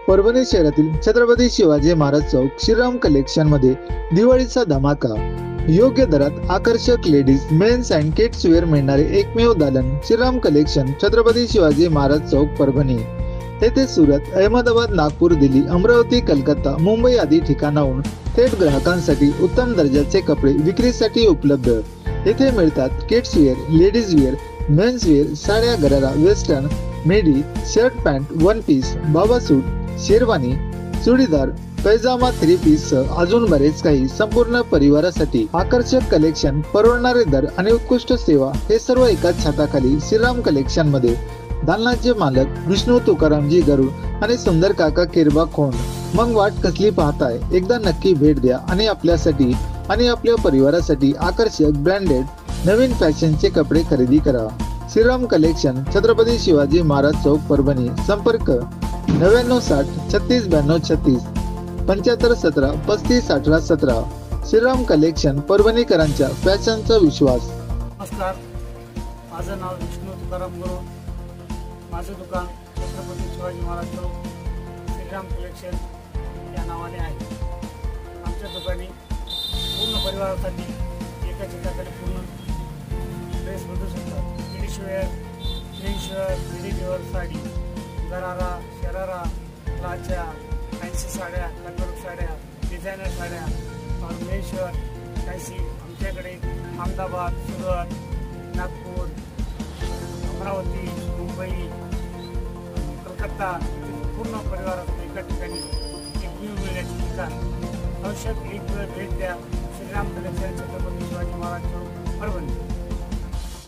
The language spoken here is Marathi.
परभणी शहरातील छत्रपती शिवाजी महाराज चौक श्रीराम कलेक्शन मध्ये दिवाळीचा धमाका. योग्य दरात आकर्षक ladies mens and kids wear मिळणारे एकमेव दालन श्रीराम कलेक्शन छत्रपती शिवाजी महाराज चौक परभणी. येथे सुरत, अहमदाबाद, नागपूर, दिल्ली, अमरावती, कलकत्ता, मुंबई आदी ठिकाणाहून थेट ग्राहकांसाठी उत्तम दर्जाचे कपडे विक्रीसाठी उपलब्ध. येथे मिळतात kids wear, ladies wear, mens wear, साड्या, गरारा, वेस्टर्न, मेडी, शर्ट, पॅन्ट, वन पीस, बाबा suit, sherwani, churidar, pyjama, three piece सह अजून बरेच काही. संपूर्ण परिवारासाठी आकर्षक कलेक्शन, परवडणारे दर आणि उत्कृष्ट सेवा हे सर्व एकाच छताखाली श्रीराम कलेक्शन मध्ये. दालनाचे मालक विष्णू तुकारामजी गरुड आणि सुंदर काका किरबा खोंड. मग वाट कसली पाहताय? एकदा नक्की भेट द्या आणि आपल्यासाठी आणि आपल्या परिवारासाठी आकर्षक ब्रँडेड नवीन फॅशनचे कपडे खरेदी करा. श्रीराम कलेक्शन, छत्रपती शिवाजी महाराज चौक, परभणी. संपर्क 9960 36 92 36 75 17 35 18 17. श्रीराम कलेक्शन, परभणीकरांच्या फॅशनचा विश्वास. नमस्कार, माझं नाव विष्णू तुकाराम गरुड. माझं दुकान छत्रपती शिवाजी महाराज चौक श्रीराम कलेक्शन या नावाने आहे. आमच्या दुकानी पूर्ण परिवारासाठी एका चित्राकडे पूर्ण ड्रेस भेटू शकतात. Ladies wear, gents wear, ladies wear, sari, gharara, sharara, लाच्या, फॅन्सी साड्या, कटवर्क साड्या, डिझायनर साड्या और मेन्स वेअर फॅन्सी आमच्याकडे अहमदाबाद, सुरत, नागपूर, अमरावती, मुंबई, कलकत्ता पूर्ण परिवारात एका ठिकाणी एकमेव मिळण्याचे ठिकाण. आवश्यक एक वेळ भेट द्या. श्रीराम कलेक्शन, छत्रपती शिवाजी महाराज चौक, परभणी.